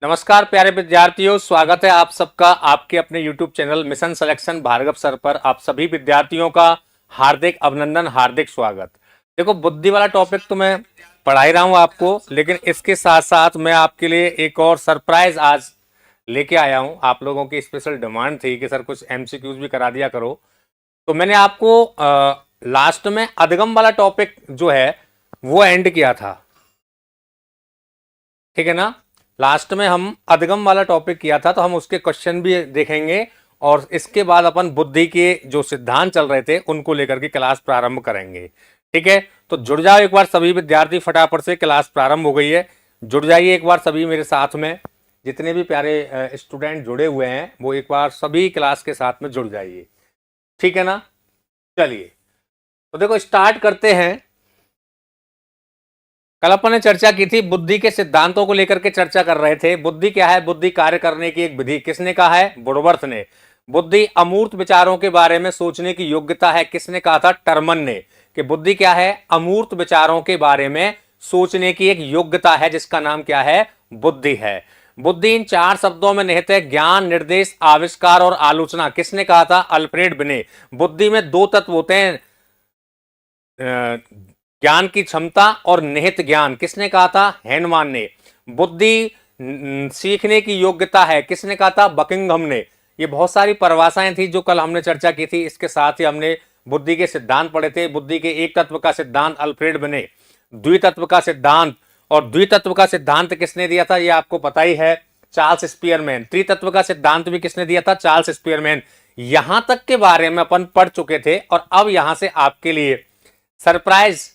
नमस्कार प्यारे विद्यार्थियों, स्वागत है आप सबका आपके अपने YouTube channel mission selection Bhargav sir पर। आप सभी विद्यार्थियों का हार्दिक अभिनंदन, हार्दिक स्वागत। देखो, बुद्धि वाला टॉपिक तो मैं पढ़ा ही रहा हूं आपको, लेकिन इसके साथ साथ मैं आपके लिए एक और सरप्राइज आज लेके आया हूं। आप लोगों की स्पेशल डिमांड थी कि सर कुछ MCQs भी करा दिया करो, तो मैंने आपको लास्ट में अधिगम वाला टॉपिक जो है वो एंड किया था, ठीक है ना। लास्ट में हम अधिगम वाला टॉपिक किया था, तो हम उसके क्वेश्चन भी देखेंगे और इसके बाद अपन बुद्धि के जो सिद्धांत चल रहे थे उनको लेकर के क्लास प्रारंभ करेंगे, ठीक है। तो जुड़ जाओ एक बार सभी विद्यार्थी, फटाफट से क्लास प्रारंभ हो गई है। जुड़ जाइए एक बार सभी मेरे साथ में, जितने भी प्यारे स्टूडेंट जुड़े हुए हैं वो एक बार सभी क्लास के साथ में जुड़ जाइए, ठीक है ना। चलिए, तो देखो स्टार्ट करते हैं। कल अपन ने चर्चा की थी, बुद्धि के सिद्धांतों को लेकर के चर्चा कर रहे थे। बुद्धि क्या है? बुद्धि कार्य करने की एक विधि। किसने कहा है? वुडवर्थ ने। बुद्धि अमूर्त विचारों के बारे में सोचने की योग्यता है। किसने कहा था? टर्मन ने। कि बुद्धि क्या है? अमूर्त विचारों के बारे में सोचने की एक योग्यता है, जिसका नाम क्या है? बुद्धि है। बुद्धि इन चार शब्दों में निहित है: ज्ञान, निर्देश, आविष्कार और आलोचना। किसने कहा था? अल्फ्रेड बिने। बुद्धि में दो तत्व होते हैं, ज्ञान की क्षमता और निहित ज्ञान। किसने कहा था? हैनमान ने। बुद्धि सीखने की योग्यता है। किसने कहा था? बकिंघम ने। ये बहुत सारी परिभाषाएं थी जो कल हमने चर्चा की थी। इसके साथ ही हमने बुद्धि के सिद्धांत पढ़े थे। बुद्धि के एक तत्व का सिद्धांत अल्फ्रेड बिने, द्वितत्व का सिद्धांत, और द्वितत्व का सिद्धांत किसने दिया था? ये आपको पता ही है, चार्ल्स स्पीयरमैन। त्रितत्व का सिद्धांत भी किसने दिया था? Charles Spearman. यहां तक के बारे में अपन पढ़ चुके थे, और अब यहां से आपके लिए सरप्राइज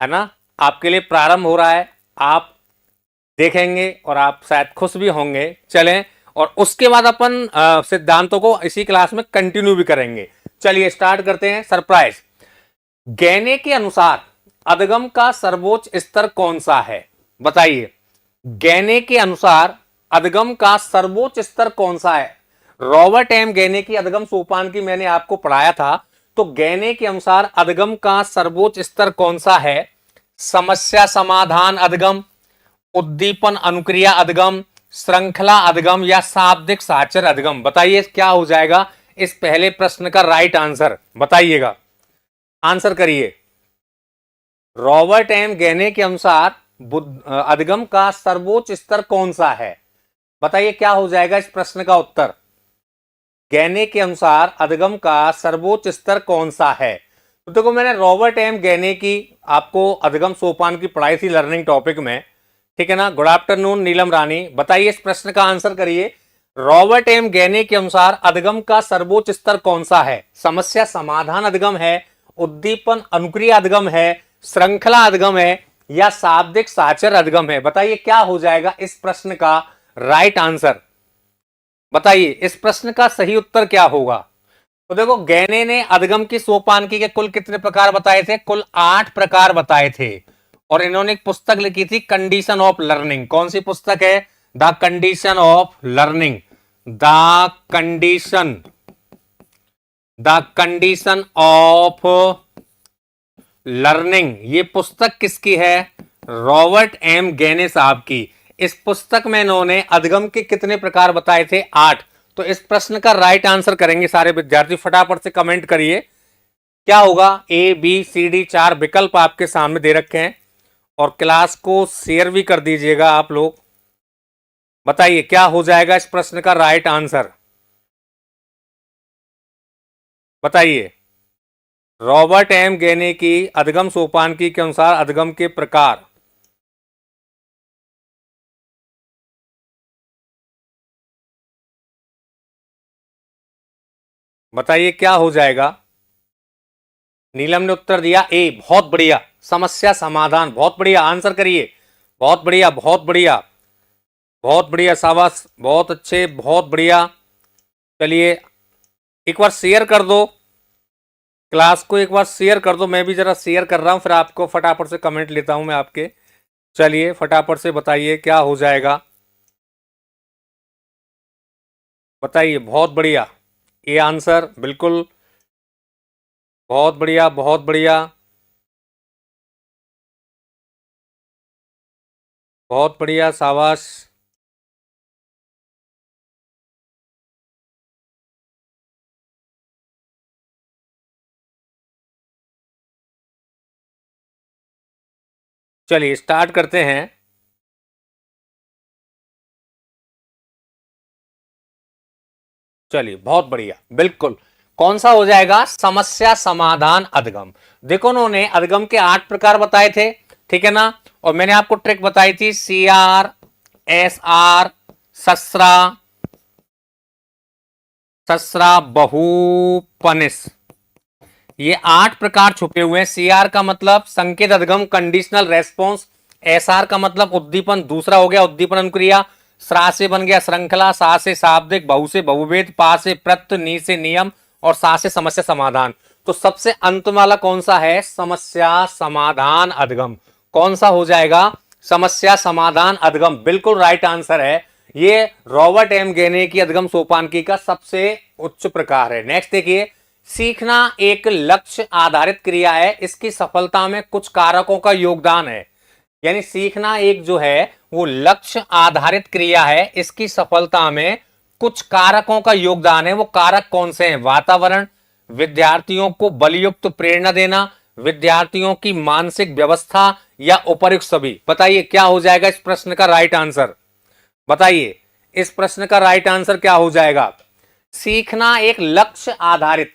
है ना, आपके लिए प्रारंभ हो रहा है। आप देखेंगे और आप शायद खुश भी होंगे। चलें, और उसके बाद अपन सिद्धांतों को इसी क्लास में कंटिन्यू भी करेंगे। चलिए स्टार्ट करते हैं। सरप्राइज। गैने के अनुसार अधिगम का सर्वोच्च स्तर कौन सा है? बताइए, गैने के अनुसार अधिगम का सर्वोच्च स्तर कौन सा है? रॉबर्ट एम गैने की अधिगम सोपान की मैंने आपको पढ़ाया था। तो गैने के अनुसार अधिगम का सर्वोच्च स्तर कौन सा है? समस्या समाधान अधिगम, उद्दीपन अनुक्रिया अधिगम, श्रृंखला अधिगम, या शाब्दिक साचर अधिगम? बताइए क्या हो जाएगा इस पहले प्रश्न का राइट आंसर? बताइएगा, आंसर करिए। रॉबर्ट एम गैने के अनुसार अधिगम का सर्वोच्च स्तर कौन सा है? बताइए क्या हो जाएगा इस प्रश्न का उत्तर। गैने के अनुसार अधिगम का सर्वोच्च स्तर कौन सा है? तो देखो, मैंने रॉबर्ट एम गैने की आपको अधिगम सोपान की पढ़ाई थी लर्निंग टॉपिक में, ठीक है ना। गुड आफ्टरनून नीलम रानी। बताइए इस प्रश्न का आंसर करिए। रॉबर्ट एम गैने के अनुसार अधिगम का सर्वोच्च स्तर कौन सा है? समस्या समाधान अधिगम है, उद्दीपन अनुक्रिया अधिगम है, श्रृंखला अधिगम है, या शाब्दिक साचर अधिगम है? बताइए क्या हो जाएगा इस प्रश्न का राइट आंसर? बताइए इस प्रश्न का सही उत्तर क्या होगा? तो देखो, गैने ने अधिगम की सोपानकी के कुल कितने प्रकार बताए थे? कुल 8 प्रकार बताए थे। और इन्होंने एक पुस्तक लिखी थी, कंडीशन ऑफ लर्निंग। कौन सी पुस्तक है? The condition of learning. The condition the condition of learning. ये पुस्तक किसकी है? रॉबर्ट एम गैने साहब की। इस पुस्तक में इन्होंने अधिगम के कितने प्रकार बताए थे? 8। तो इस प्रश्न का राइट आंसर करेंगे सारे विद्यार्थी। फटाफट से कमेंट करिए क्या होगा। A B C D 4 विकल्प आपके सामने दे रखे हैं, और क्लास को शेयर भी कर दीजिएगा आप लोग। बताइए क्या हो जाएगा इस प्रश्न का राइट आंसर? बताइए। रॉबर्ट एम गैने की अधिगम सोपानकी के अनुसार अधिगम के प्रकार। बताइए क्या हो जाएगा। नीलम ने उत्तर दिया ए। बहुत बढ़िया, समस्या समाधान। बहुत बढ़िया, आंसर करिए। बहुत बढ़िया, बहुत बढ़िया, बहुत बढ़िया, शाबाश, बहुत अच्छे, बहुत बढ़िया। चलिए एक बार शेयर कर दो, क्लास को एक बार शेयर कर दो। मैं भी जरा शेयर कर रहा हूं, फिर आपको फटाफट से कमेंट लेता हूं मैं आपके। चलिए फटाफट से बताइए क्या हो जाएगा। बताइए। बहुत बढ़िया, ये आंसर बिल्कुल। बहुत बढ़िया, बहुत बढ़िया, बहुत बढ़िया, शाबाश। चलिए स्टार्ट करते हैं। चलिए बहुत बढ़िया, बिल्कुल। कौन सा हो जाएगा? समस्या समाधान अधिगम। देखो उन्होंने अधिगम के 8 प्रकार बताए थे, ठीक है ना। और मैंने आपको ट्रिक बताई थी, CR, SR, ससरा, ससरा बहुपनिस, ये 8 प्रकार छुपे हुए हैं। CR का मतलब संकेत अधिगम, कंडीशनल रेस्पॉन्स। SR का मतलब उद्दीपन, दूसरा हो गया उद्दीपन अनुक्रिया। स्रा से बन गया श्रृंखला, सा से शाब्दिक, बहु से बहुवेद, पा से प्रत्य, नी से नियम, और सा से समस्या समाधान। तो सबसे अंत वाला कौन सा है? समस्या समाधान अधिगम। कौन सा हो जाएगा? समस्या समाधान अधिगम, बिल्कुल राइट आंसर है। ये रॉबर्ट एम गेने की अधिगम सोपानकी का सबसे उच्च प्रकार है। नेक्स्ट देखिए, सीखना एक लक्ष्य आधारित क्रिया है, इसकी सफलता में कुछ कारकों का योगदान है। यानी सीखना एक जो है वो लक्ष्य आधारित क्रिया है, इसकी सफलता में कुछ कारकों का योगदान है। वो कारक कौन से हैं? वातावरण, विद्यार्थियों को बलयुक्त प्रेरणा देना, विद्यार्थियों की मानसिक व्यवस्था, या उपर्युक्त सभी। बताइए क्या हो जाएगा इस प्रश्न का राइट आंसर? बताइए इस प्रश्न का राइट आंसर क्या हो जाएगा? सीखना एक लक्ष्य आधारित।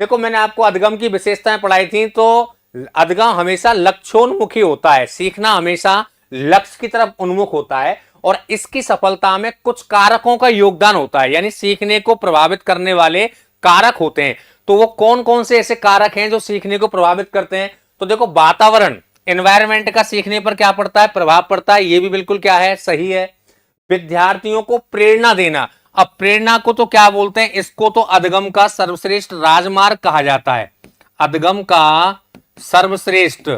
देखो मैंने आपको अधिगम की विशेषताएं पढ़ाई थी, तो अधिगम हमेशा लक्ष्योन्मुखी होता है, सीखना हमेशा लक्ष्य की तरफ उन्मुख होता है, और इसकी सफलता में कुछ कारकों का योगदान होता है, यानी सीखने को प्रभावित करने वाले कारक होते हैं। तो वो कौन कौन से ऐसे कारक हैं जो सीखने को प्रभावित करते हैं? तो देखो वातावरण, एनवायरमेंट का सीखने पर क्या पड़ता है? प्रभाव पड़ता है, ये भी बिल्कुल क्या है? सही है। विद्यार्थियों को प्रेरणा देना, अब प्रेरणा को तो क्या बोलते हैं? इसको तो अधिगम का सर्वश्रेष्ठ राजमार्ग कहा जाता है। अधिगम का सर्वश्रेष्ठ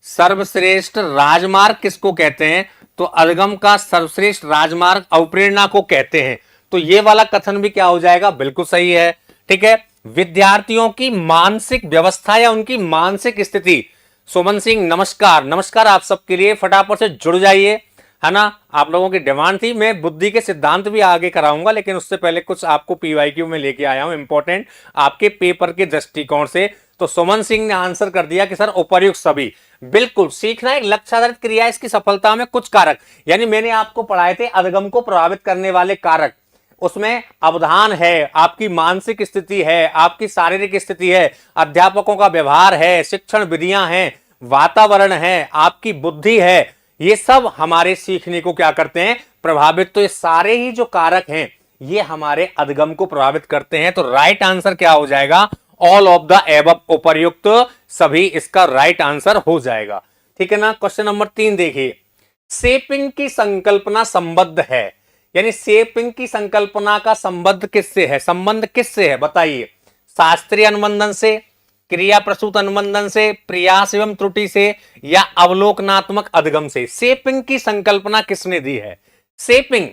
सर्वश्रेष्ठ राजमार्ग किसको कहते हैं? तो अधिगम का सर्वश्रेष्ठ राजमार्ग अवप्रेरणा को कहते हैं। तो ये वाला कथन भी क्या हो जाएगा? बिल्कुल सही है, ठीक है। विद्यार्थियों की मानसिक व्यवस्था या उनकी मानसिक स्थिति। सुमन सिंह नमस्कार, नमस्कार आप सबके लिए, फटाफट से जुड़ जाइए, है ना। आप लोगों की डिमांड थी, मैं बुद्धि के सिद्धांत भी आगे कराऊंगा, लेकिन उससे पहले कुछ आपको PYQ में लेके आया हूं इंपॉर्टेंट आपके पेपर के दृष्टिकोण से। तो सुमन सिंह ने आंसर कर दिया कि सर उपर्युक्त सभी। बिल्कुल, सीखना एक लक्ष्य आधारित क्रिया, इसकी सफलता में कुछ कारक, यानी मैंने आपको पढ़ाए थे अधिगम को प्रभावित करने वाले कारक। उसमें अवधान है, आपकी मानसिक स्थिति है, आपकी शारीरिक स्थिति है, अध्यापकों का व्यवहार है, शिक्षण विधियां हैं, वातावरण है, आपकी बुद्धि है, ये सब हमारे सीखने को क्या करते हैं? प्रभावित। तो ये सारे ही जो कारक हैं ये हमारे अधिगम को प्रभावित करते हैं। तो राइट आंसर क्या हो जाएगा? ऑल ऑफ द एबव, उपर्युक्त सभी, इसका राइट आंसर हो जाएगा, ठीक है ना। क्वेश्चन नंबर 3 देखिए, शेपिंग की संकल्पना संबद्ध है, यानी शेपिंग की संकल्पना का संबंध किससे है? संबंध किससे है बताइए? शास्त्रीय अनुबंधन से, क्रिया प्रसूत अनुबंधन से, प्रयास एवं त्रुटि से, या अवलोकनात्मक अधिगम से। शेपिंग की संकल्पना किसने दी है? शेपिंग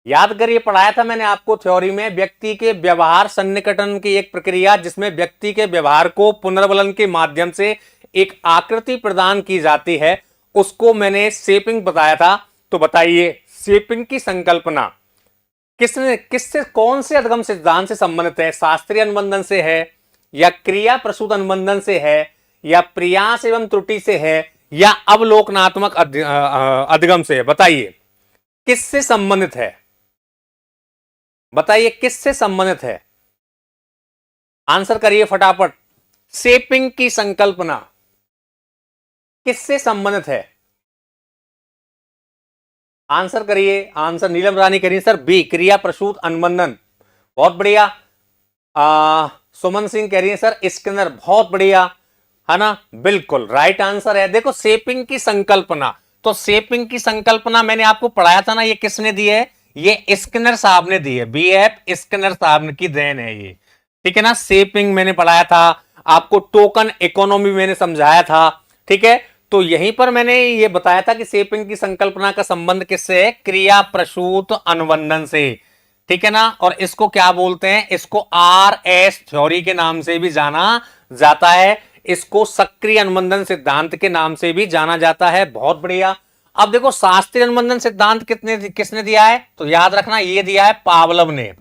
याद करिए, पढ़ाया था मैंने आपको थ्योरी में, व्यक्ति के व्यवहार सन्निकटन की एक प्रक्रिया, जिसमें व्यक्ति के व्यवहार को पुनर्वलन के माध्यम से एक आकृति प्रदान की जाती है, उसको मैंने शेपिंग बताया था। तो बताइए शेपिंग की संकल्पना किसने, किससे, कौन से अधिगम सिद्धांत से संबंधित है? शास्त्रीय अनुबंधन से है, या क्रिया प्रसूत अनुबंधन से है, या प्रयास एवं त्रुटि से है, या अवलोकनात्मक अधिगम से है? बताइए किससे संबंधित है? बताइए किससे संबंधित है? आंसर करिए फटाफट। शेपिंग की संकल्पना किससे संबंधित है? आंसर करिए। आंसर नीलम रानी करिए सर बी, क्रिया प्रसूत अनुबंधन। बहुत बढ़िया। सुमन सिंह कह रही है सर स्किनर। बहुत बढ़िया, है ना, बिल्कुल राइट आंसर है। देखो शेपिंग की संकल्पना, तो शेपिंग की संकल्पना मैंने आपको पढ़ाया था ना, ये किसने दी है? ये स्किनर साहब ने दी है, BF स्किनर साहब की देन है ये, ठीक है ना। शेपिंग मैंने पढ़ाया था आपको, टोकन इकोनॉमी मैंने समझाया था, ठीक है। तो यहीं पर मैंने ये बताया था कि शेपिंग की संकल्पना का संबंध किससे है? क्रिया प्रसूत अनुबंधन से, ठीक है ना। और इसको क्या बोलते हैं? इसको RS थ्योरी के नाम से भी जाना जाता है, इसको सक्रिय अनुबंधन सिद्धांत के नाम से भी जाना जाता है। बहुत बढ़िया। अब देखो शास्त्रीय अनुबंधन सिद्धांत किसने दिया है? तो याद रखना ये दिया है पावलव ने।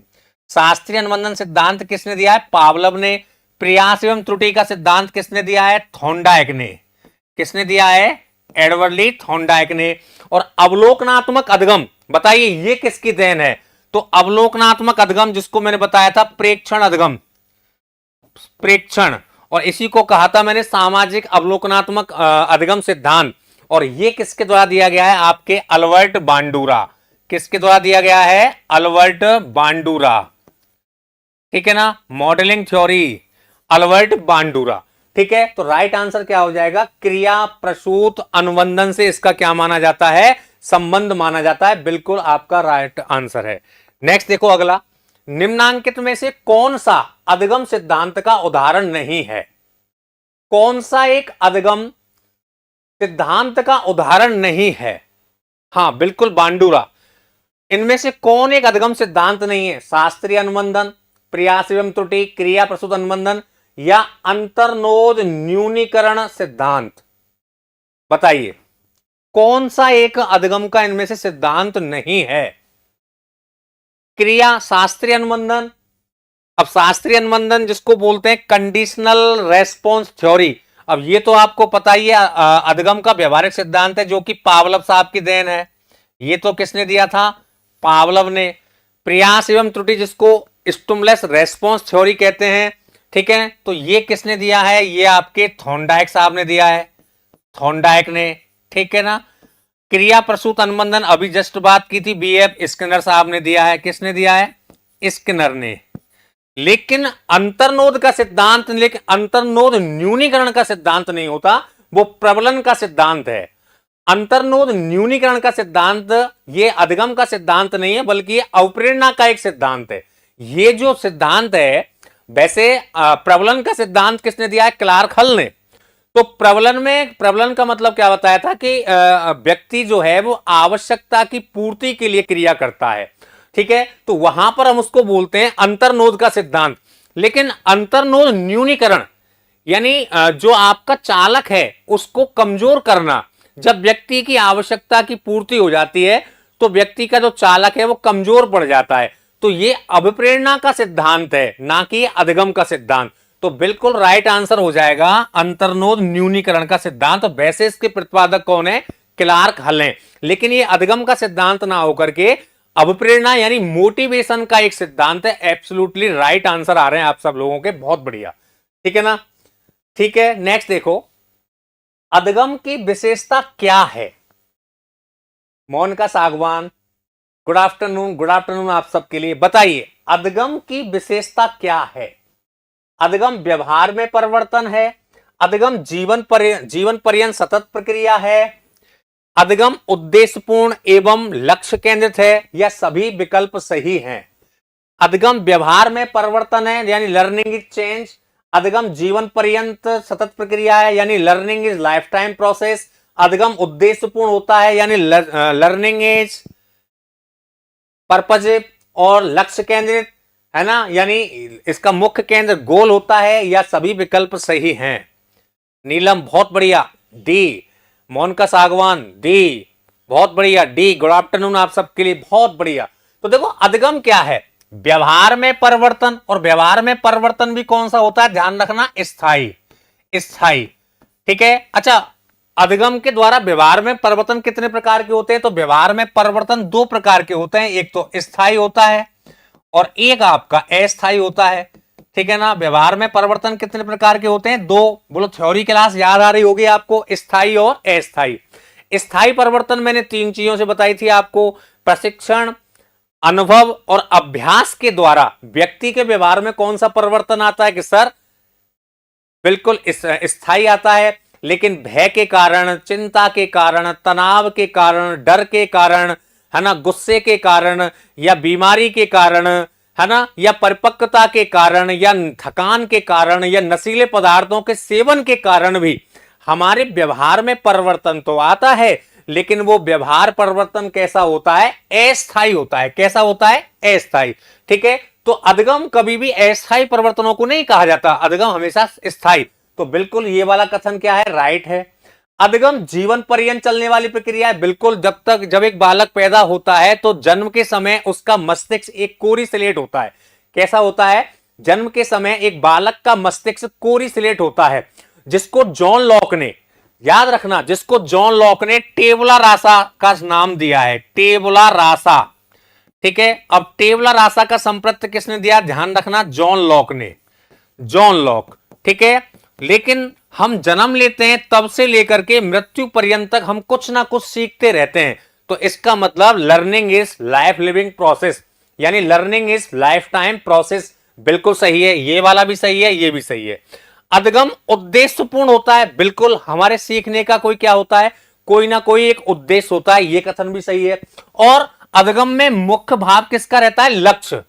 शास्त्रीय अनुबंधन सिद्धांत किसने दिया है? पावलव ने। प्रयास एवं त्रुटि का सिद्धांत किसने दिया है? थॉर्नडाइक ने। किसने दिया है? एडवर्ड थॉर्नडाइक ने। और अवलोकनात्मक अधिगम, बताइए ये किसकी देन है? तो अवलोकनात्मक अधिगम जिसको मैंने बताया था प्रेक्षण अधिगम, प्रेक्षण, और इसी को कहा था मैंने सामाजिक अवलोकनात्मक अधिगम सिद्धांत। और ये किसके द्वारा दिया गया है? आपके अल्बर्ट बांडूरा। किसके द्वारा दिया गया है? अल्बर्ट बांडूरा, ठीक है ना, मॉडलिंग थ्योरी, अल्बर्ट बांडूरा। ठीक है, तो राइट आंसर क्या हो जाएगा? क्रिया प्रसूत अनुबंधन से इसका क्या माना जाता है? संबंध माना जाता है। बिल्कुल आपका राइट आंसर है। नेक्स्ट देखो अगला, निम्नांकित में से कौन सा अधिगम सिद्धांत का उदाहरण नहीं है? कौन सा एक अधिगम सिद्धांत का उदाहरण नहीं है? हाँ बिल्कुल बांडूरा। इनमें से कौन एक अधिगम सिद्धांत नहीं है? शास्त्रीय अनुबंधन, प्रयास एवं त्रुटि, क्रिया प्रसूत अनुबंधन, या अंतर्नोद न्यूनीकरण सिद्धांत? बताइए कौन सा एक अधिगम का इनमें से सिद्धांत नहीं है? क्रिया शास्त्रीय अनुबंधन। अब शास्त्रीय अनुबंधन जिसको बोलते हैं कंडीशनल रेस्पॉन्स थ्योरी, अब ये तो आपको पता ही है अधिगम का व्यवहारिक सिद्धांत है जो कि पावलव साहब की देन है। ये तो किसने दिया था? पावलव ने। प्रयास एवं त्रुटि जिसको स्टिमुलस रेस्पॉन्स थ्योरी कहते हैं, ठीक है, तो ये किसने दिया है? ये आपके थॉर्नडाइक साहब ने दिया है, थॉर्नडाइक ने, ठीक है ना। क्रिया प्रसूत अनुबंधन अभी जस्ट बात की थी, बीएफ स्किनर साहब ने दिया है। किसने दिया है? स्किनर ने। लेकिन अंतर्नोद का सिद्धांत, लेकिन अंतर्नोद न्यूनीकरण का सिद्धांत नहीं होता, वो प्रबलन का सिद्धांत है। अंतर्नोद न्यूनीकरण का सिद्धांत ये अधिगम का सिद्धांत नहीं है, बल्कि ये अवप्रेरणा का एक सिद्धांत है। ये जो सिद्धांत है, वैसे प्रबलन का सिद्धांत किसने दिया है? क्लार्क हल ने। तो प्रबलन का मतलब क्या बताया था कि व्यक्ति जो है वो आवश्यकता की पूर्ति के लिए क्रिया करता है, ठीक है, तो वहां पर हम उसको बोलते हैं अंतर्नोद का सिद्धांत। लेकिन अंतर्नोद न्यूनीकरण यानी जो आपका चालक है उसको कमजोर करना, जब व्यक्ति की आवश्यकता की पूर्ति हो जाती है तो व्यक्ति का जो चालक है वो कमजोर पड़ जाता है, तो ये अभिप्रेरणा का सिद्धांत है, ना कि अधिगम का सिद्धांत। तो बिल्कुल राइट आंसर हो जाएगा अंतर्नोद न्यूनीकरण का सिद्धांत। वैसे इसके प्रतिपादक कौन है? क्लार्क हल है, लेकिन ये अधिगम का सिद्धांत ना होकर के अभिप्रेरणा यानी मोटिवेशन का एक सिद्धांत है। एब्सोल्युटली राइट आंसर आ रहे हैं आप सब लोगों के, बहुत बढ़िया, ठीक है ना। ठीक है, नेक्स्ट देखो, अधिगम की विशेषता क्या है? मोनिका सागवान, गुड आफ्टरनून आप सबके लिए। बताइए अधिगम की विशेषता क्या है? अधिगम व्यवहार में परिवर्तन है, अधिगम जीवन पर्यंत सतत प्रक्रिया है, अधिगम उद्देश्यपूर्ण एवं लक्ष्य केंद्रित है, या सभी विकल्प सही हैं? अधिगम व्यवहार में परिवर्तन है यानी लर्निंग इज चेंज, अधिगम जीवन पर्यंत सतत प्रक्रिया है यानी learning is life time process, अधिगम उद्देश्यपूर्ण होता है यानी लर्निंग इज पर्पजिव और लक्ष्य केंद्रित, है ना, यानी इसका मुख्य केंद्र गोल होता है, या सभी विकल्प सही हैं? नीलम बहुत बढ़िया, डी। मोनिका सागवान डी, बहुत बढ़िया, डी। गुड आफ्टरनून आप सबके लिए, बहुत बढ़िया। तो देखो अधिगम क्या है? व्यवहार में परिवर्तन, और व्यवहार में परिवर्तन भी कौन सा होता है? ध्यान रखना, स्थायी, स्थायी, ठीक है। अच्छा, अधिगम के द्वारा व्यवहार में परिवर्तन कितने प्रकार के होते हैं? तो व्यवहार में परिवर्तन दो प्रकार के होते हैं, एक तो स्थायी होता है और एक आपका अस्थायी होता है, ठीक है ना। व्यवहार में परिवर्तन कितने प्रकार के होते हैं? दो। बोलो, थ्योरी क्लास याद आ रही होगी आपको, स्थायी और अस्थायी। स्थायी परिवर्तन मैंने तीन चीजों से बताई थी आपको, प्रशिक्षण, अनुभव और अभ्यास के द्वारा व्यक्ति के व्यवहार में कौन सा परिवर्तन आता है? कि सर बिल्कुल स्थायी आता है, लेकिन भय के कारण, चिंता के कारण, तनाव के कारण, डर के कारण, है ना, गुस्से के कारण, या बीमारी के कारण, है ना, या परिपक्वता के कारण, या थकान के कारण, या नशीले पदार्थों के सेवन के कारण भी हमारे व्यवहार में परिवर्तन तो आता है, लेकिन वो व्यवहार परिवर्तन कैसा होता है? अस्थायी होता है। कैसा होता है? अस्थायी, ठीक है। तो अधिगम कभी भी अस्थायी परिवर्तनों को नहीं कहा जाता, अधिगम हमेशा स्थायी। तो बिल्कुल ये वाला कथन क्या है? राइट है। अधिगम जीवन पर्यंत चलने वाली प्रक्रिया है, बिल्कुल। जब एक बालक पैदा होता है तो जन्म के समय उसका मस्तिष्क एक कोरी स्लेट होता है। कैसा होता है? जन्म के समय एक बालक का मस्तिष्क कोरी स्लेट होता है, जिसको जॉन लॉक ने याद रखना, जिसको जॉन लॉक ने टेबुला रासा का नाम दिया है, टेबुला रासा। ठीक है, अब टेबुला रासा का संप्रत्य किसने दिया, ध्यान रखना, जॉन लॉक ने, जॉन लॉक। ठीक है, लेकिन हम जन्म लेते हैं तब से लेकर के मृत्यु पर्यंत तक हम कुछ ना कुछ सीखते रहते हैं, तो इसका मतलब learning is life living process, यानी learning is life time process. बिल्कुल सही है, ये वाला भी सही है, ये भी सही है। अधगम उद्देश्यपूर्ण होता है, बिल्कुल, हमारे सीखने का कोई क्या होता है, कोई ना कोई एक उद्देश्य होता है, ये कथन भी सही है। और अधगम में मुख्य भाव किसका रहता है, लक्ष्य।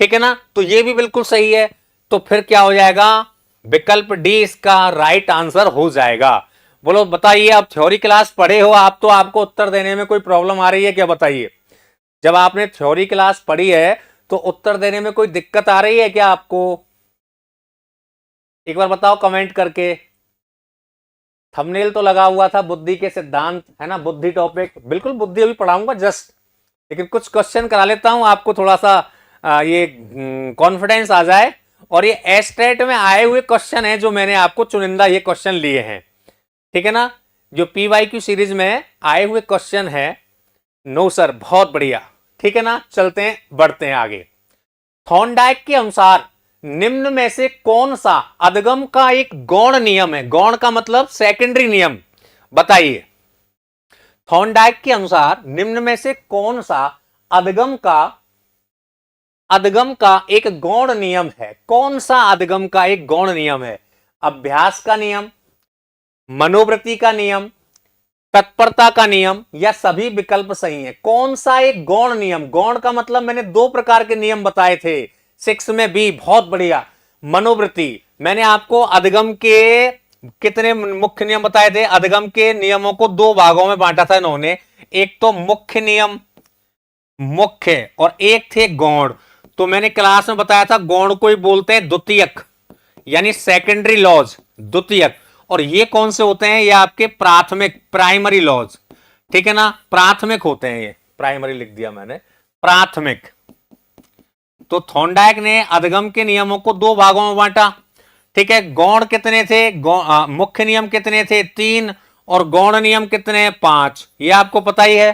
ठीक है ना, तो ये भी बिल्कुल सही है। तो फिर क्या हो जाएगा, विकल्प डी इसका राइट आंसर हो जाएगा। बोलो बताइए, आप थ्योरी क्लास पढ़े हो, आप तो आपको उत्तर देने में कोई प्रॉब्लम आ रही है क्या, बताइए। जब आपने थ्योरी क्लास पढ़ी है तो उत्तर देने में कोई दिक्कत आ रही है क्या आपको, एक बार बताओ कमेंट करके। थंबनेल तो लगा हुआ था बुद्धि के सिद्धांत, है ना, बुद्धि टॉपिक, बिल्कुल बुद्धि अभी पढ़ाऊंगा जस्ट, लेकिन कुछ क्वेश्चन करा लेता हूं आपको, थोड़ा सा ये कॉन्फिडेंस आ जाए। और ये एस्टेट में आए हुए क्वेश्चन है जो मैंने आपको चुनिंदा ये क्वेश्चन लिए हैं। ठीक है ना, जो PYQ सीरीज में आए हुए क्वेश्चन है। नो सर, बहुत बढ़िया। ठीक है ना, चलते हैं, बढ़ते हैं आगे। थॉर्नडाइक के अनुसार निम्न में से कौन सा अधगम का एक गौण नियम है, गौण का मतलब सेकेंडरी नियम, बताइए। थॉर्नडाइक के अनुसार निम्न में से कौन सा अधगम का एक गौण नियम है, कौन सा अधगम का एक गौण नियम है, अभ्यास का नियम, मनोवृत्ति का नियम, तत्परता का नियम, या सभी विकल्प सही हैं। कौन सा एक गौण नियम, गौण का मतलब मैंने दो प्रकार के नियम बताए थे 6 में भी, बहुत बढ़िया। मनोवृत्ति, मैंने आपको अधगम के कितने मुख्य नियम बताए थे, अधगम के नियमों को दो भागों में बांटा था इन्होंने, एक तो मुख्य नियम, मुख्य, और एक थे गौण। तो मैंने क्लास में बताया था गौण को ही बोलते हैं द्वितीयक, यानी सेकेंडरी लॉज, द्वितीयक। और ये कौन से होते हैं, ये आपके प्राथमिक, प्राइमरी लॉज। ठीक है ना, प्राथमिक होते हैं ये, प्राइमरी लिख दिया मैंने, प्राथमिक। तो थॉर्नडाइक ने अधगम के नियमों को दो भागों में बांटा। ठीक है, गौण कितने थे, मुख्य नियम कितने थे, 3, और गौण नियम कितने, 5, ये आपको पता ही है।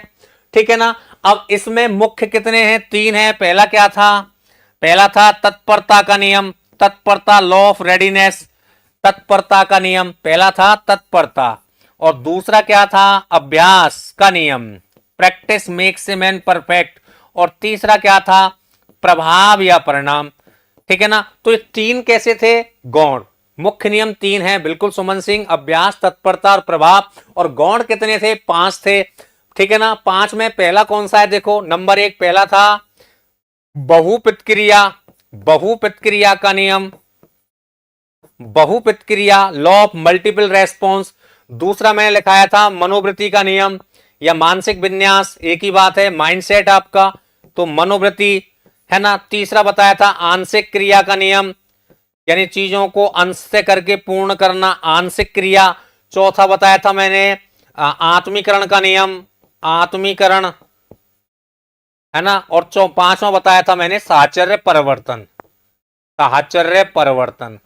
ठीक है ना, अब इसमें मुख्य कितने हैं, 3 है। पहला क्या था, पहला था तत्परता का नियम, तत्परता, लॉ ऑफ रेडीनेस, तत्परता का नियम पहला था, तत्परता। और दूसरा क्या था, अभ्यास का नियम, practice makes a man perfect. और तीसरा क्या था, प्रभाव या परिणाम। ठीक है ना, तो ये 3 कैसे थे, गौण। मुख्य नियम 3 है, बिल्कुल सुमन सिंह, अभ्यास, तत्परता और प्रभाव। और गौण कितने थे, 5 थे। ठीक है ना, 5 में पहला कौन सा है, देखो नंबर 1 पहला था बहुपितक्रिया, बहुपितक्रिया का नियम, बहुपितक्रिया, लॉ ऑफ मल्टीपल रेस्पॉन्स। दूसरा मैंने लिखाया था मनोवृत्ति का नियम या मानसिक विन्यास, एक ही बात है, माइंडसेट आपका, तो मनोवृत्ति है ना। तीसरा बताया था आंशिक क्रिया का नियम, यानी चीजों को अंश से करके पूर्ण करना, आंशिक क्रिया। चौथा बताया था मैंने आत्मीकरण का नियम, आत्मीकरण, है ना। और 5वां बताया था मैंने साहचर्य परिवर्तन, साहचर्य परिवर्तन।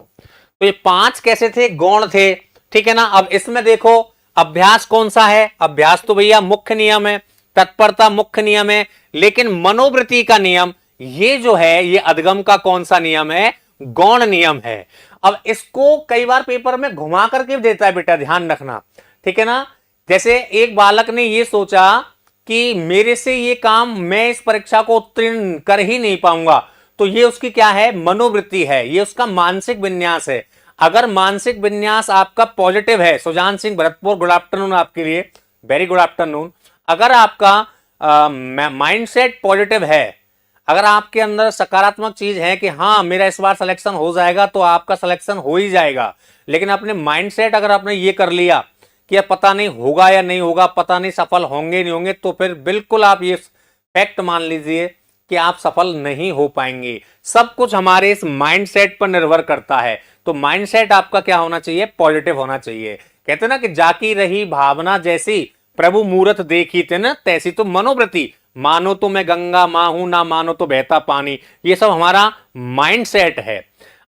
तो ये 5 कैसे थे, गौण थे। ठीक है ना, अब इसमें देखो अभ्यास कौन सा है, अभ्यास तो भैया मुख्य नियम है, तत्परता मुख्य नियम है, लेकिन मनोवृत्ति का नियम ये जो है, ये अधगम का कौन सा नियम है, गौण नियम है। अब इसको कई बार पेपर में घुमा करके देता है बेटा, ध्यान रखना। ठीक है ना, जैसे एक बालक ने ये सोचा कि मेरे से ये काम, मैं इस परीक्षा को उत्तीर्ण कर ही नहीं पाऊंगा, तो ये उसकी क्या है, मनोवृत्ति है, ये उसका मानसिक विन्यास है। अगर मानसिक विन्यास आपका पॉजिटिव है, सुजान सिंह भरतपुर, गुड आफ्टरनून आपके लिए, वेरी गुड आफ्टरनून। अगर आपका माइंडसेट पॉजिटिव है, अगर आपके अंदर सकारात्मक चीज है कि हाँ मेरा इस बार सिलेक्शन हो जाएगा, तो आपका सिलेक्शन हो ही जाएगा। लेकिन अपने माइंडसेट अगर आपने ये कर लिया कि पता नहीं होगा या नहीं होगा, पता नहीं सफल होंगे नहीं होंगे, तो फिर बिल्कुल आप ये फैक्ट मान लीजिए कि आप सफल नहीं हो पाएंगे। सब कुछ हमारे इस माइंडसेट पर निर्भर करता है। तो माइंडसेट आपका क्या होना चाहिए, पॉजिटिव होना चाहिए। कहते ना कि जाकी रही भावना जैसी, प्रभु मूरत देखी तिन तैसी। तो मनोवृत्ति, मानो तो मैं गंगा मां हूं, ना मानो तो बहता पानी, ये सब हमारा माइंडसेट है।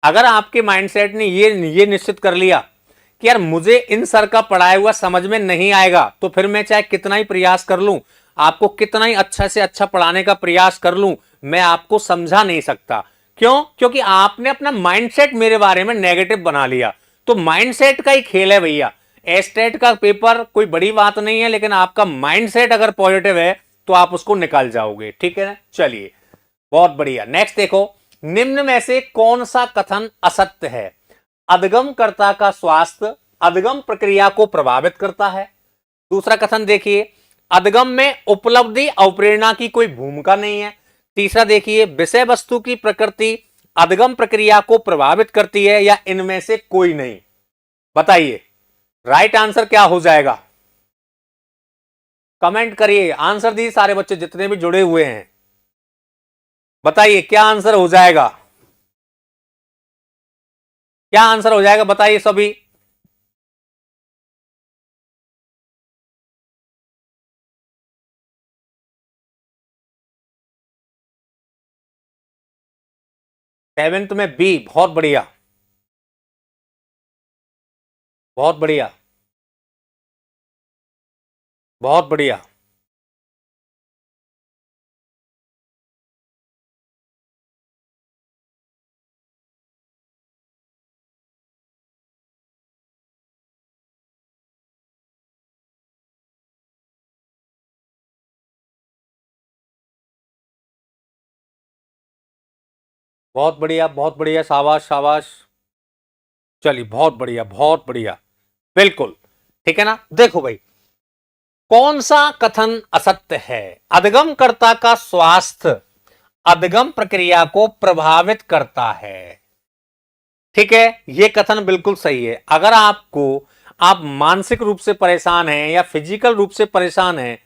अगर आपके माइंडसेट ने ये निश्चित कर लिया कि यार मुझे इन सर का पढ़ाया हुआ समझ में नहीं आएगा, तो फिर मैं चाहे कितना ही प्रयास कर लूं, आपको कितना ही अच्छा से अच्छा पढ़ाने का प्रयास कर लूं, मैं आपको समझा नहीं सकता। क्यों? क्योंकि आपने अपना माइंडसेट मेरे बारे में नेगेटिव बना लिया। तो माइंडसेट का ही खेल है भैया। एस्टेट का पेपर कोई बड़ी बात नहीं है, लेकिन आपका माइंडसेट अगर पॉजिटिव है तो आप उसको निकाल जाओगे। ठीक है ना? चलिए, बहुत बढ़िया। नेक्स्ट देखो, निम्न में से कौन सा कथन असत्य है? अधगमकर्ता का स्वास्थ्य अधगम प्रक्रिया को प्रभावित करता है। दूसरा कथन देखिए, अधगम में उपलब्धि अवप्रेरणा की कोई भूमिका नहीं है। तीसरा देखिए, विषय वस्तु की प्रकृति अधगम प्रक्रिया को प्रभावित करती है, या इनमें से कोई नहीं। बताइए राइट आंसर क्या हो जाएगा? कमेंट करिए, आंसर दीजिए सारे बच्चे जितने भी जुड़े हुए हैं। बताइए क्या आंसर हो जाएगा? क्या आंसर हो जाएगा बताइए सभी। सेवेंथ में बी, बहुत बढ़िया, बहुत बढ़िया, बहुत बढ़िया। बहुत बढ़िया, बहुत बढ़िया, शाबाश शाबाश। चलिए बहुत बढ़िया, बहुत बढ़िया, बिल्कुल ठीक है ना। देखो भाई, कौन सा कथन असत्य है? अधगमकर्ता का स्वास्थ्य अधगम प्रक्रिया को प्रभावित करता है। ठीक है, यह कथन बिल्कुल सही है। अगर आपको, आप मानसिक रूप से परेशान हैं या फिजिकल रूप से परेशान हैं,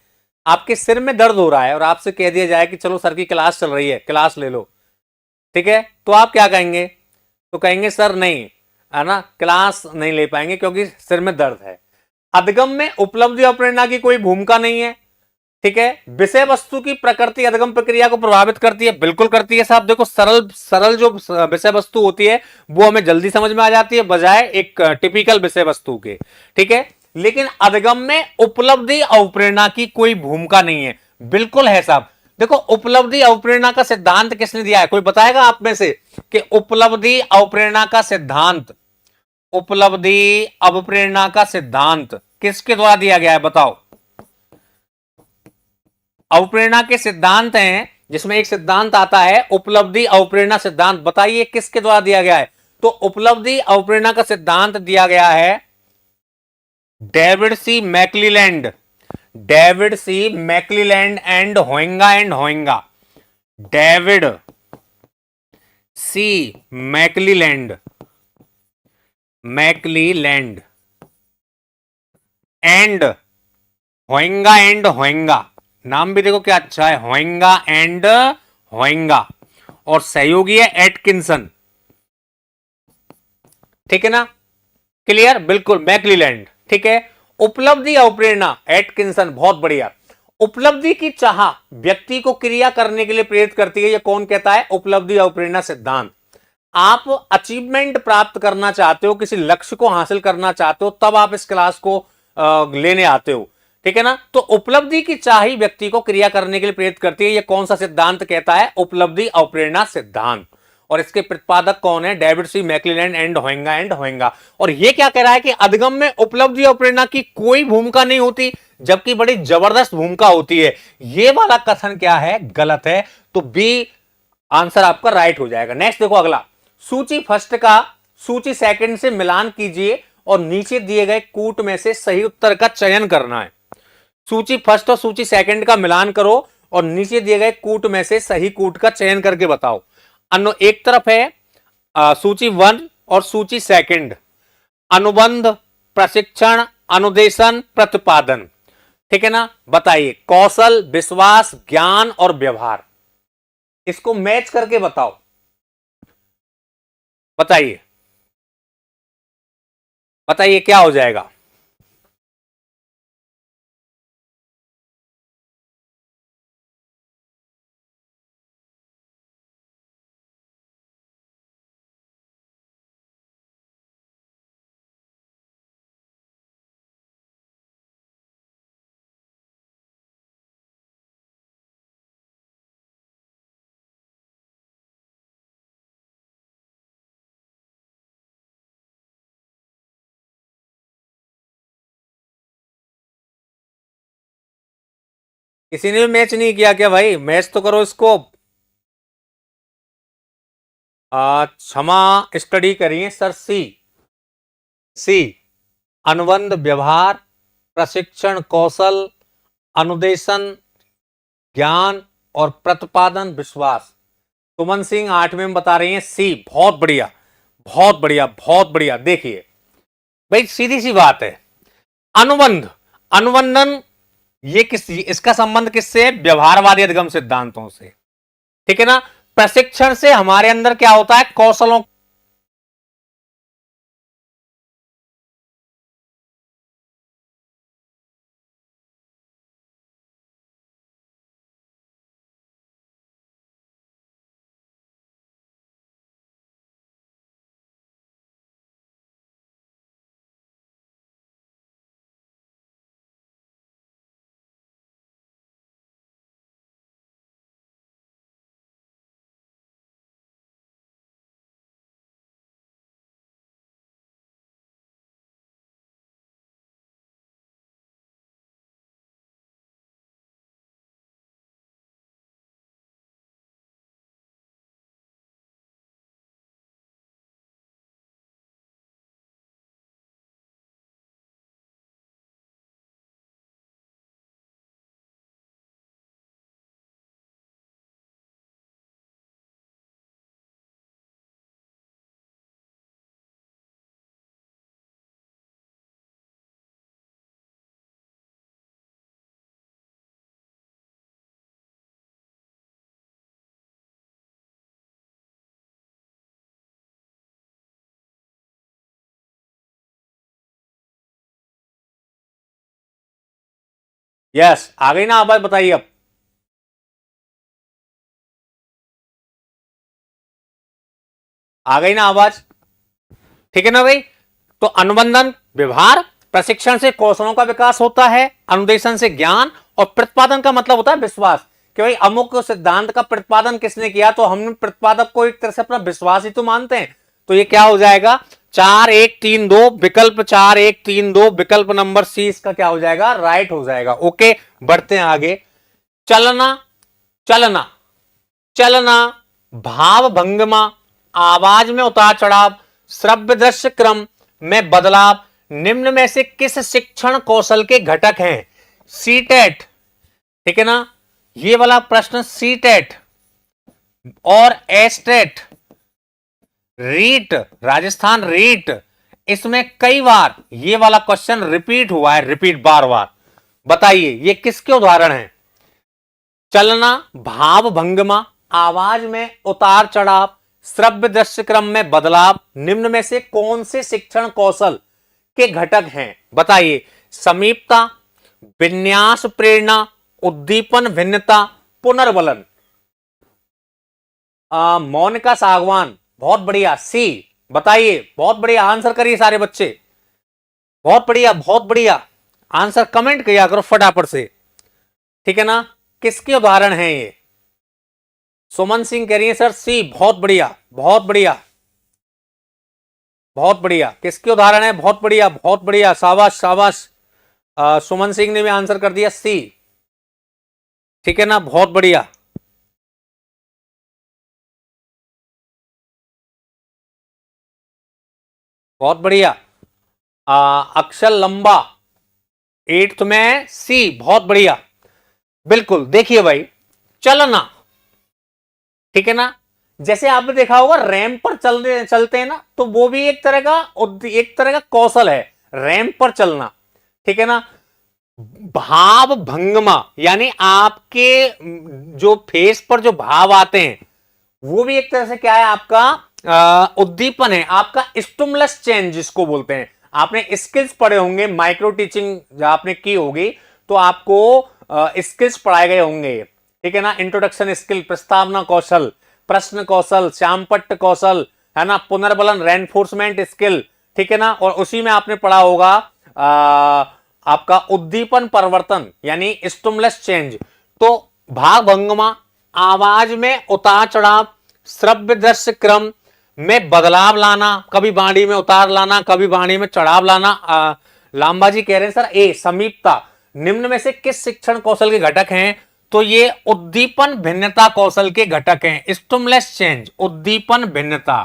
आपके सिर में दर्द हो रहा है और आपसे कह दिया जाए कि चलो सर की क्लास चल रही है, क्लास ले लो, ठीक है, तो आप क्या कहेंगे? तो कहेंगे सर नहीं, है ना, क्लास नहीं ले पाएंगे क्योंकि सिर में दर्द है। अधगम में उपलब्धि और प्रेरणा की कोई भूमिका नहीं है। ठीक है, विषय वस्तु की प्रकृति अधगम प्रक्रिया को प्रभावित करती है, बिल्कुल करती है साहब। देखो, सरल सरल जो विषय वस्तु होती है वो हमें जल्दी समझ में आ जाती है, बजाय एक टिपिकल विषय वस्तु के। ठीक है, लेकिन अधगम में उपलब्धि और प्रेरणा की कोई भूमिका नहीं है, बिल्कुल है साहब। देखो, उपलब्धि अवप्रेरणा का सिद्धांत किसने दिया है? कोई बताएगा आप में से कि उपलब्धि अवप्रेरणा का सिद्धांत, उपलब्धि अवप्रेरणा का सिद्धांत किसके द्वारा दिया गया है? बताओ। अवप्रेरणा के सिद्धांत हैं, जिसमें एक सिद्धांत आता है उपलब्धि अवप्रेरणा सिद्धांत। बताइए किसके द्वारा दिया गया है? तो उपलब्धि अवप्रेरणा का सिद्धांत दिया गया है David C McClelland, David C McClelland and होइंगा, David C McClelland, McClelland and होइंगा। नाम भी देखो क्या अच्छा है, होइंगा एंड होइंगा। और सहयोगी है एटकिंसन। ठीक है ना? क्लियर, बिल्कुल, मैक्लीलैंड। ठीक है, उपलब्धि और प्रेरणा एटकिंसन, बहुत बढ़िया। उपलब्धि की चाह व्यक्ति को क्रिया करने के लिए प्रेरित करती है, यह कौन कहता है? उपलब्धि और प्रेरणा सिद्धांत। आप अचीवमेंट प्राप्त करना चाहते हो, किसी लक्ष्य को हासिल करना चाहते हो, तब आप इस क्लास को लेने आते हो। ठीक है ना? तो उपलब्धि की चाह ही व्यक्ति को क्रिया करने के लिए प्रेरित करती है, यह कौन सा सिद्धांत कहता है? उपलब्धि और प्रेरणा सिद्धांत। और इसके प्रतिपादक कौन है? डेविड सी मैक्लीलैंड एंड होएंगा। और यह क्या कह रहा है कि अधगम में उपलब्धि और प्रेरणा की कोई भूमिका नहीं होती, जबकि बड़ी जबरदस्त भूमिका होती है। यह वाला कथन क्या है? गलत है। तो बी आंसर आपका राइट हो जाएगा। नेक्स्ट देखो अगला, सूची फर्स्ट का सूची सेकंड से मिलान कीजिए और नीचे दिए गए कूट में से सही उत्तर का चयन करना है। सूची फर्स्ट और सूची सेकंड का मिलान करो और नीचे दिए गए कूट में से सही कूट का चयन करके बताओ। अन्य एक तरफ है सूची वन और सूची सेकंड, अनुबंध, प्रशिक्षण, अनुदेशन, प्रतिपादन। ठीक है ना? बताइए, कौशल, विश्वास, ज्ञान और व्यवहार, इसको मैच करके बताओ। बताइए, बताइए क्या हो जाएगा? किसी ने भी मैच नहीं किया क्या भाई? मैच तो करो इसको। क्षमा स्टडी करिए सर। सी, सी अनुबंध व्यवहार, प्रशिक्षण कौशल, अनुदेशन ज्ञान और प्रतिपादन विश्वास। सुमन सिंह 8वें में बता रही हैं सी। बहुत बढ़िया, बहुत बढ़िया, बहुत बढ़िया। देखिए भाई, सीधी सी बात है। अनुबंध, अनुबंधन, ये इसका संबंध किससे है? व्यवहारवादी अधिगम सिद्धांतों से, ठीक है ना। प्रशिक्षण से हमारे अंदर क्या होता है? कौशलों। यस, आ गई ना आवाज? बताइए अब। आ गई ना आवाज? ठीक है ना भाई। तो अनुबंधन व्यवहार, प्रशिक्षण से कौशलों का विकास होता है, अनुदेशन से ज्ञान, और प्रतिपादन का मतलब होता है विश्वास। कि भाई अमुक सिद्धांत का प्रतिपादन किसने किया, तो हम प्रतिपादक को एक तरह से अपना विश्वास ही तो मानते हैं। तो ये क्या हो जाएगा? 4132 विकल्प, 4132 विकल्प नंबर सी इसका क्या हो जाएगा? राइट हो जाएगा। ओके, बढ़ते हैं आगे। चलना, चलना, चलना, भाव भंगिमा, आवाज में उतार चढ़ाव, श्रव्य दृश्य क्रम में बदलाव निम्न में से किस शिक्षण कौशल के घटक हैं? सीटेट, ठीक है ना। ये वाला प्रश्न सीटेट और एस्टेट, रीट, राजस्थान रीट, इसमें कई बार ये वाला क्वेश्चन रिपीट हुआ है, रिपीट बार बार। बताइए ये किसके उदाहरण हैं? चलना, भाव भंगिमा, आवाज में उतार चढ़ाव, श्रव्य दृश्य क्रम में बदलाव निम्न में से कौन से शिक्षण कौशल के घटक हैं? बताइए। समीपता, विन्यास प्रेरणा, उद्दीपन भिन्नता, पुनर्बलन। मोनिका सागवान, बहुत बढ़िया, सी। बताइए, बहुत बढ़िया आंसर करिए सारे बच्चे, बहुत बढ़िया, बहुत बढ़िया आंसर कमेंट किया करो फटाफट से, ठीक है ना। किसके उदाहरण हैं ये? सुमन सिंह कह रही है सर सी। बहुत बढ़िया, बहुत बढ़िया, बहुत बढ़िया। किसके उदाहरण है? बहुत बढ़िया, बहुत बढ़िया, शाबाश शाबाश। सुमन सिंह ने भी आंसर कर दिया सी, ठीक है ना, बहुत बढ़िया। बहुत बढ़िया। अक्षर लंबा 8th में सी, बहुत बढ़िया। बिल्कुल, देखिए भाई, चलना, ठीक है ना। जैसे आपने देखा होगा रैंप पर चलते हैं ना, तो वो भी एक तरह का कौशल है, रैंप पर चलना, ठीक है ना। भाव भंगिमा यानी आपके जो फेस पर जो भाव आते हैं, वो भी एक तरह से क्या है? आपका उद्दीपन है, आपका स्टिमुलस चेंज जिसको बोलते हैं। आपने स्किल्स पढ़े होंगे, माइक्रो टीचिंग आपने की होगी, तो आपको स्किल्स पढ़ाए गए होंगे, ठीक है ना। इंट्रोडक्शन स्किल, प्रस्तावना कौशल, प्रश्न कौशल, श्यामपट्ट कौशल, है ना, पुनर्बलन रेनफोर्समेंट स्किल, ठीक है ना। और उसी में आपने पढ़ा होगा आपका उद्दीपन परिवर्तन यानी स्टिमुलस चेंज। तो भाव भंगिमा, आवाज में उतार चढ़ाव, श्रव्य दृश्य क्रम में बदलाव लाना, कभी वाणी में उतार लाना, कभी वाणी में चढ़ाव लाना। लांबा जी कह रहे हैं सर ए, समीपता। निम्न में से किस शिक्षण कौशल के घटक हैं? तो ये उद्दीपन भिन्नता कौशल के घटक हैं। स्टिमुलस चेंज, उद्दीपन भिन्नता,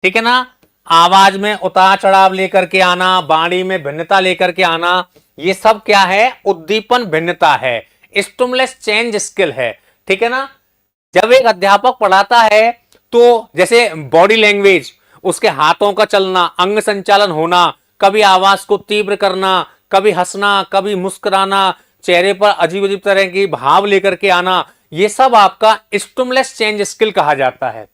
ठीक है ना। आवाज में उतार चढ़ाव लेकर के आना, वाणी में भिन्नता लेकर के आना, ये सब क्या है? उद्दीपन भिन्नता है, स्टिमुलस चेंज स्किल है, ठीक है ना। जब एक अध्यापक पढ़ाता है तो जैसे बॉडी लैंग्वेज, उसके हाथों का चलना, अंग संचालन होना, कभी आवाज को तीव्र करना, कभी हंसना, कभी मुस्कुराना, चेहरे पर अजीब अजीब तरह की भाव लेकर के आना, ये सब आपका स्टिमुलस चेंज स्किल कहा जाता है,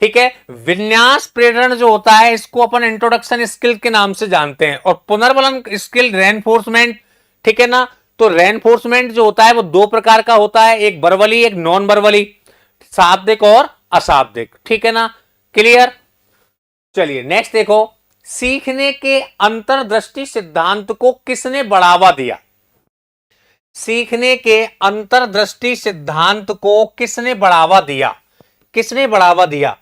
ठीक है। विन्यास प्रेरण जो होता है इसको अपन इंट्रोडक्शन स्किल के नाम से जानते हैं। और पुनर्बलन स्किल रेनफोर्समेंट, ठीक है ना। तो रेनफोर्समेंट जो होता है वो दो प्रकार का होता है, एक वर्बली एक नॉन वर्बली, शाब्दिक और अशाब्दिक, ठीक है ना। क्लियर। चलिए नेक्स्ट देखो, सीखने के अंतर्दृष्टि सिद्धांत को किसने बढ़ावा दिया? सीखने के अंतर्दृष्टि सिद्धांत को किसने बढ़ावा दिया? किसने बढ़ावा दिया?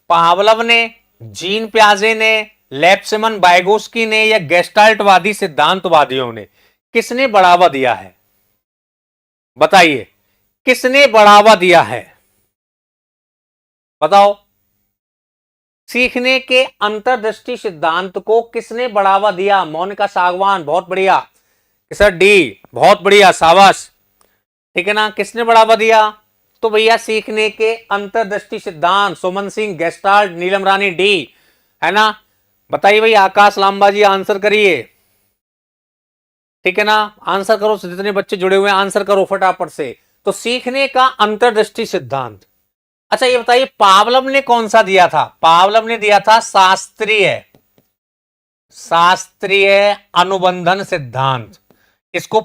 पावलव ने, जीन प्याजे ने, लेप्समन वाइगोस्की ने, या गेस्टाल्टवादी सिद्धांतवादियों ने? किसने बढ़ावा दिया है? बताइए, किसने बढ़ावा दिया है? बताओ। सीखने के अंतर्दृष्टि सिद्धांत को किसने बढ़ावा दिया? मोनिका सागवान, बहुत बढ़िया। सर डी, बहुत बढ़िया, शाबाश, ठीक है ना। किसने बढ़ावा दिया? तो भैया सीखने के अंतर्दृष्टि सिद्धांत, सुमन सिंह, गेस्टाल्ट, नीलम रानी, डी, है ना। बताइए भाई, आकाश लांबा जी आंसर करिए, ठीक है ना। आंसर करो, जितने बच्चे जुड़े हुए हैं आंसर करो फटाफट से। तो सीखने का अंतर्दृष्टि सिद्धांत। अच्छा ये बताइए, पावलव ने कौन सा दिया था? पावलव ने दिया था शास्त्रीय अनुबंधन सिद्धांत। इसको